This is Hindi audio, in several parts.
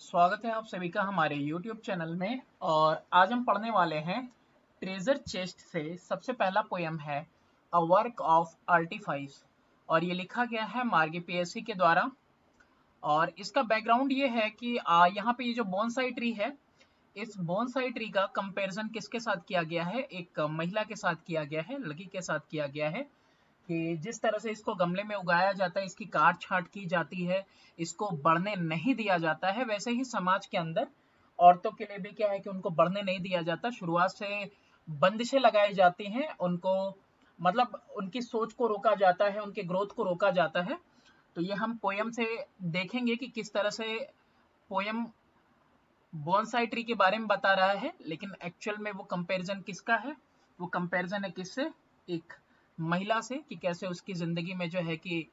स्वागत है आप सभी का हमारे YouTube चैनल में। और आज हम पढ़ने वाले हैं ट्रेजर चेस्ट से। सबसे पहला पोयम है अ वर्क ऑफ आर्टिफाइस और ये लिखा गया है मार्गी पीएससी के द्वारा। और इसका बैकग्राउंड ये है कि यहाँ पे ये जो बोनसाई ट्री है, इस बोनसाई ट्री का कंपैरिजन किसके साथ किया गया है? एक महिला के साथ किया गया है, लड़की के साथ किया गया है। कि जिस तरह से इसको गमले में उगाया जाता है, इसकी काट छांट की जाती है, इसको बढ़ने नहीं दिया जाता है, वैसे ही समाज के अंदर औरतों के लिए भी क्या है कि उनको बढ़ने नहीं दिया जाता। शुरुआत से बंदिशें लगाई जाती हैं उनको, मतलब उनकी सोच को रोका जाता है, उनके ग्रोथ को रोका जाता है। तो ये हम पोयम से देखेंगे कि किस तरह से पोयम बोनसाई ट्री के बारे में बता रहा है, लेकिन एक्चुअल में वो कंपैरिजन किसका है? वो कंपैरिजन है किससे? एक महिला से, कि कैसे उसकी जिंदगी में जो है कि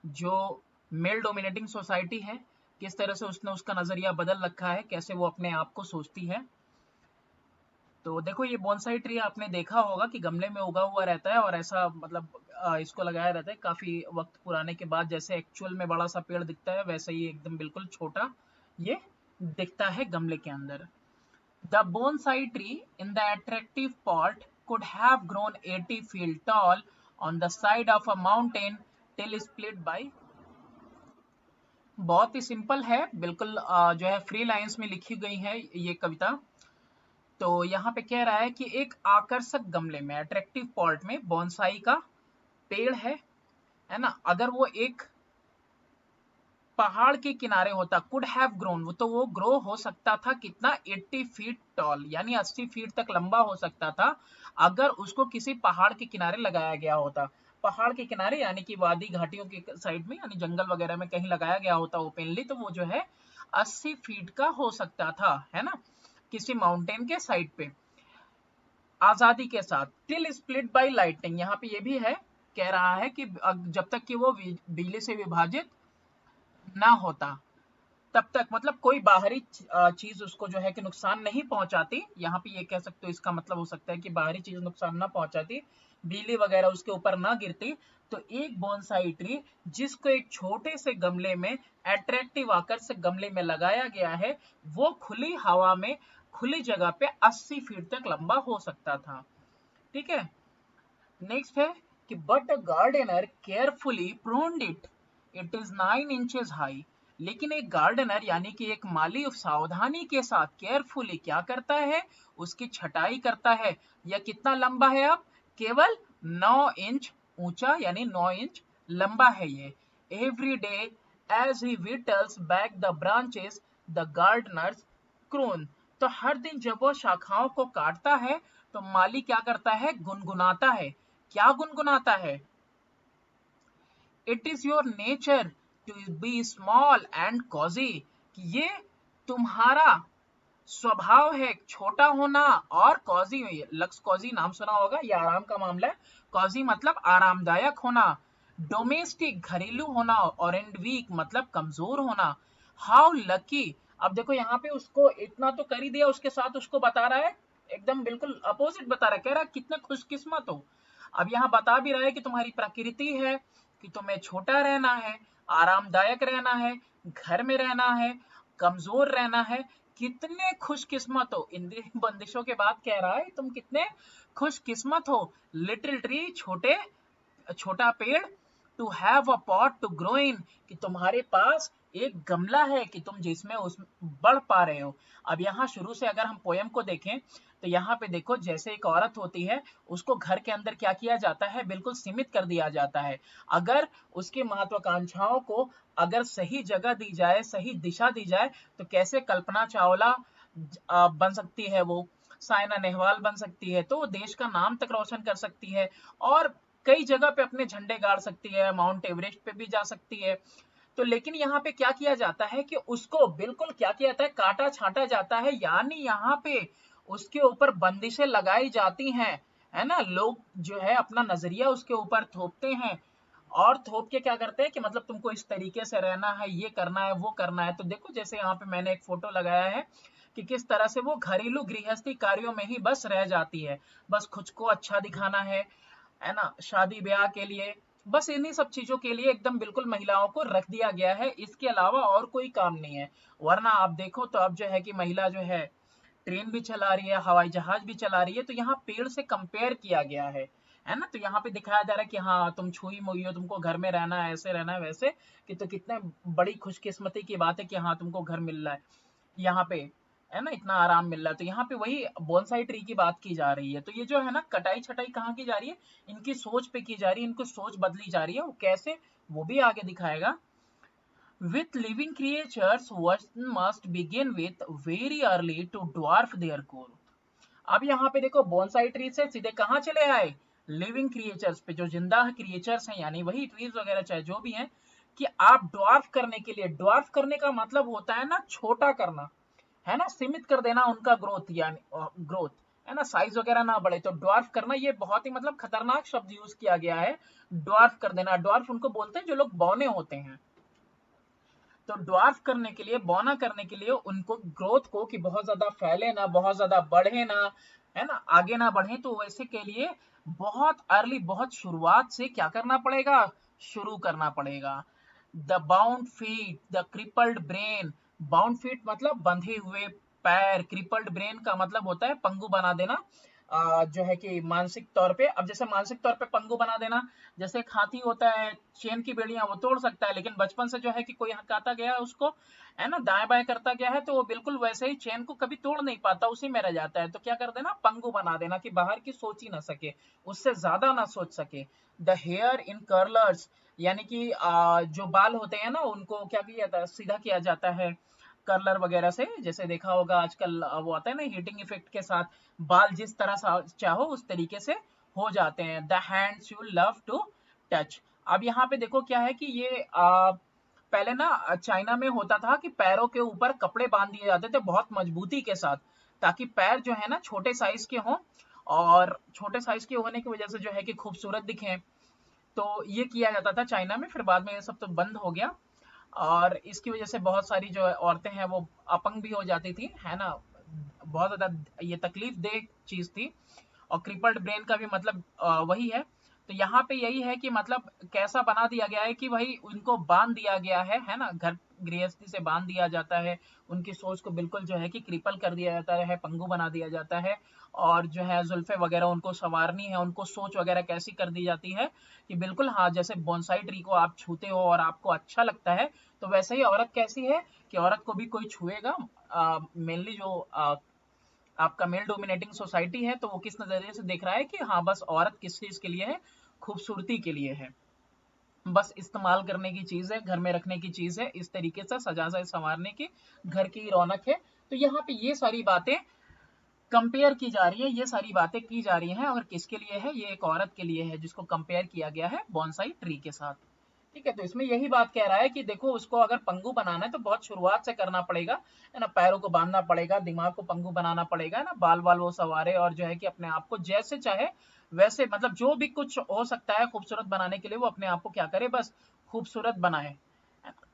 जो मेल डोमिनेटिंग सोसाइटी है, किस तरह से उसने उसका नजरिया बदल रखा है, कैसे वो अपने आप को सोचती है। तो देखो, ये बोनसाई ट्री आपने देखा होगा कि गमले में उगा हुआ रहता है और ऐसा मतलब इसको लगाया रहता है काफी वक्त पुराने के बाद। जैसे एक्चुअल में बड़ा सा पेड़ दिखता है, वैसे ही एकदम बिल्कुल छोटा ये दिखता है गमले के अंदर। The bonsai tree in the attractive pot could have grown 80 feet tall on the side of a mountain till split by। बहुत ही सिंपल है, बिल्कुल जो है फ्री लाइंस में लिखी गई है ये कविता। तो यहाँ पे कह रहा है कि एक आकर्षक गमले में, अट्रैक्टिव पॉट में बोनसाई का पेड़ है ना। अगर वो एक पहाड़ के किनारे होता, कुड हैव ग्रोन, तो वो ग्रो हो सकता था कितना? 80 फीट टॉल, यानी 80 फीट तक लंबा हो सकता था अगर उसको किसी पहाड़ के किनारे लगाया गया होता। पहाड़ के किनारे यानी कि वादी घाटियों के साइड में, यानी जंगल वगैरह में कहीं लगाया गया होता ओपनली, तो वो जो है 80 फीट का हो सकता था, है ना, किसी माउंटेन के साइड पे आजादी के साथ। टिल स्प्लिट बाई लाइटनिंग, यहाँ पे ये भी है, कह रहा है कि जब तक कि वो बिजली से विभाजित ना होता तब तक, मतलब कोई बाहरी चीज उसको जो है कि नुकसान नहीं पहुंचाती। यहाँ पे ये कह सकते हो, इसका मतलब हो सकता है कि बाहरी चीज नुकसान ना पहुंचाती, बिजली वगैरह उसके ऊपर ना गिरती। तो एक बोनसाई ट्री जिसको एक छोटे से गमले में, अट्रैक्टिव आकर्षक गमले में लगाया गया है, वो खुली हवा में, खुली जगह पे 80 फीट तक लंबा हो सकता था। ठीक है। नेक्स्ट है कि but a gardener carefully pruned it, it is 9 inches high. लेकिन एक गार्डनर यानी कि एक माली सावधानी के साथ केयरफुली क्या करता है? उसकी छटाई करता है। यह कितना लंबा है? अब केवल 9 इंच ऊंचा, यानी 9 इंच लंबा है ये। Every day as he whittles back the branches the gardeners croon, तो हर दिन जब वो शाखाओं को काटता है तो माली क्या करता है? गुनगुनाता है। क्या गुनगुनाता है? It is your nature to be small and cosy, कि ये तुम्हारा स्वभाव है छोटा होना और कॉजी। लक्स कॉजी नाम सुना होगा, ये आराम का मामला है। कॉजी मतलब आरामदायक होना, डोमेस्टिक घरेलू होना, और एंड वीक मतलब कमजोर होना। हाउ लकी, अब देखो यहाँ पे उसको इतना तो कर ही दिया, उसके साथ उसको बता रहा है एकदम बिल्कुल अपोजिट बता रहा है, कह रहा है कितने खुशकिस्मत हो। अब यहाँ बता भी रहा है कि तुम्हारी प्रकृति है कि तुम्हें छोटा रहना है, आरामदायक रहना है, घर में रहना है, कमजोर रहना है। कितने खुशकिस्मत हो, इंद्रिय बंदिशों के बाद कह रहा है तुम कितने खुशकिस्मत हो। लिटिल ट्री, छोटे छोटा पेड़, to have a pot to grow in, कि तुम्हारे पास एक गमला है कि तुम जिसमें उस बढ़ पा रहे हो। अब यहाँ शुरू से अगर हम पोयम को देखें तो यहाँ पे देखो, जैसे एक औरत होती है उसको घर के अंदर क्या किया जाता है? बिल्कुल सीमित कर दिया जाता है। अगर उसकी महत्वाकांक्षाओं को अगर सही जगह दी जाए, सही दिशा दी जाए, तो कैसे कल्पना चावला बन सकती है, वो साइना नेहवाल बन सकती है, तो वो देश का नाम तक रोशन कर सकती है और कई जगह पे अपने झंडे गाड़ सकती है, माउंट एवरेस्ट पे भी जा सकती है। तो लेकिन यहाँ पे क्या किया जाता है कि उसको बिल्कुल क्या किया जाता है? काटा छांटा जाता है, यानी यहाँ पे उसके ऊपर बंदिशें लगाई जाती हैं, है ना। लोग जो है अपना नजरिया उसके ऊपर थोपते हैं और थोप के क्या करते हैं कि मतलब तुमको इस तरीके से रहना है, ये करना है, वो करना है। तो देखो, जैसे यहाँ पे मैंने एक फोटो लगाया है कि किस तरह से वो घरेलू गृहस्थी कार्यों में ही बस रह जाती है, बस खुद को अच्छा दिखाना है ना, शादी ब्याह के लिए बस इन्हीं सब चीजों के लिए एकदम बिल्कुल महिलाओं को रख दिया गया है, इसके अलावा और कोई काम नहीं है। वरना आप देखो तो अब जो है कि महिला जो है ट्रेन भी चला रही है, हवाई जहाज भी चला रही है, तो यहाँ पेड़ से कंपेयर किया गया है ना। तो यहाँ पे दिखाया जा रहा है कि हाँ तुम छुई मुई हो, तुमको घर में रहना है, ऐसे रहना है वैसे, कि तो कितने बड़ी खुशकिस्मती की बात है कि हाँ तुमको घर मिल रहा है यहाँ पे, है ना, इतना आराम मिल रहा है। तो यहाँ पे वही बोनसाई ट्री की बात की जा रही है। तो ये जो है ना कटाई छटाई कहाँ की जा रही है, इनकी सोच पे की जा रही है, इनको सोच बदली जा रही है। वो कैसे, वो भी आगे दिखाएगा। With living creatures, one must begin with very early to dwarf their growth. अब यहाँ पे देखो बोनसाई ट्री से सीधे कहाँ चले आए, लिविंग क्रिएचर्स पे, जो जिंदा क्रिएचर्स हैं, यानी वही ट्रीज वगैरह चाहे जो भी हैं, कि आप ड्वार्फ करने के लिए, ड्वार्फ करने का मतलब होता है ना छोटा करना, है ना, सीमित कर देना उनका ग्रोथ, यानी ग्रोथ, है ना, साइज वगैरह ना बढ़े। तो ड्वार्फ करना ये बहुत ही मतलब खतरनाक शब्द यूज किया गया है, ड्वार्फ कर देना। ड्वार्फ उनको बोलते हैं जो लोग बौने होते हैं। तो ड्वार्फ करने के लिए, बौना करने के लिए उनको ग्रोथ को, कि बहुत ज्यादा फैले ना, बहुत ज्यादा बढ़े ना, है ना, आगे ना बढ़े, तो वैसे के लिए बहुत अर्ली, बहुत शुरुआत से क्या करना पड़ेगा, शुरू करना पड़ेगा। The bound feet, the crippled brain, bound feet मतलब बंधे हुए पैर, क्रिपल्ड ब्रेन का मतलब होता है पंगु बना देना, जो है कि मानसिक तौर पे। अब जैसे मानसिक तौर पे पंगु बना देना, जैसे एक हाथी होता है, चेन की बेड़ियां वो तोड़ सकता है, लेकिन बचपन से जो है कि कोई हकाता गया है उसको, है ना, दाएं बाएं करता गया है, तो वो बिल्कुल वैसे ही चेन को कभी तोड़ नहीं पाता, उसी में रह जाता है। तो क्या कर देना, पंगु बना देना, कि बाहर की सोच ही ना सके, उससे ज्यादा ना सोच सके। द हेयर इन कर्लर्स, यानी कि जो बाल होते हैं ना उनको क्या किया जाता है, सीधा किया जाता है कर्लर वगैरह से। जैसे देखा होगा आजकल वो आता है ना हीटिंग इफेक्ट के साथ, बाल जिस तरह चाहो उस तरीके से हो जाते हैं। The hands you love to touch. अब यहाँ पे देखो क्या है कि ये पहले ना चाइना में होता था कि पैरों के ऊपर कपड़े बांध दिए जाते थे बहुत मजबूती के साथ, ताकि पैर जो है ना छोटे साइज के हों, और छोटे साइज के होने की वजह से जो है कि खूबसूरत दिखें। तो ये किया जाता था चाइना में, फिर बाद में ये सब तो बंद हो गया, और इसकी वजह से बहुत सारी जो औरतें हैं वो अपंग भी हो जाती थी, है ना, बहुत ज्यादा ये तकलीफ दे चीज थी। और क्रिपल्ड ब्रेन का भी मतलब वही है। तो यहाँ पे यही है कि मतलब कैसा बना दिया गया है कि भाई उनको बांध दिया गया है ना, घर गृहस्थी से बांध दिया जाता है, उनकी सोच को बिल्कुल जो है कि क्रिपल कर दिया जाता है, पंगु बना दिया जाता है। और जो है जुल्फे वगैरह उनको संवारनी है, उनको सोच वगैरह कैसी कर दी जाती है कि बिल्कुल हाँ, जैसे बोनसाई ट्री को आप छूते हो और आपको अच्छा लगता है, तो वैसे ही औरत कैसी है कि औरत को भी कोई छुएगा, मेनली जो आपका मेल डोमिनेटिंग सोसाइटी है, तो वो किस नजरिए से देख रहा है कि हाँ बस औरत किस चीज के लिए है, खूबसूरती के लिए है, बस इस्तेमाल करने की चीज है, घर में रखने की चीज है, इस तरीके से सजा से संवारने की, घर की रौनक है। तो यहाँ पे ये सारी बातें कंपेयर की जा रही है, ये सारी बातें की जा रही हैं, और किसके लिए है, ये एक औरत के लिए है जिसको कंपेयर किया गया है बोनसाई ट्री के साथ। ठीक है, तो इसमें यही बात कह रहा है कि देखो उसको अगर पंगु बनाना है तो बहुत शुरुआत से करना पड़ेगा, है ना, पैरों को बांधना पड़ेगा, दिमाग को पंगु बनाना पड़ेगा, ना बाल बाल वो सवारे, और जो है कि अपने आप को जैसे चाहे वैसे, मतलब जो भी कुछ हो सकता है खूबसूरत बनाने के लिए, वो अपने आप को क्या करे, बस खूबसूरत बनाए,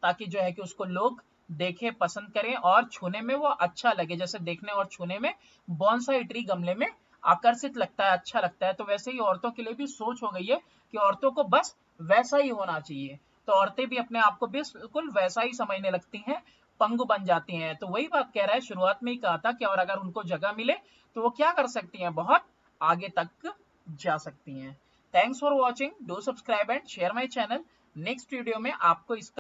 ताकि जो है कि उसको लोग देखें, पसंद करें, और छूने में वो अच्छा लगे। जैसे देखने और छूने में बोनसाई ट्री गमले में आकर्षित लगता है, अच्छा लगता है, तो वैसे ही औरतों के लिए भी सोच हो गई है कि औरतों को बस वैसा ही होना चाहिए। तो औरतें भी अपने आप को बिल्कुल वैसा ही समझने लगती हैं, पंगु बन जाती हैं। तो वही बात कह रहा है, शुरुआत में ही कहा था कि और अगर उनको जगह मिले तो वो क्या कर सकती हैं, बहुत आगे तक जा सकती हैं। Thanks for watching, do subscribe and share my channel. Next video में आपको इसका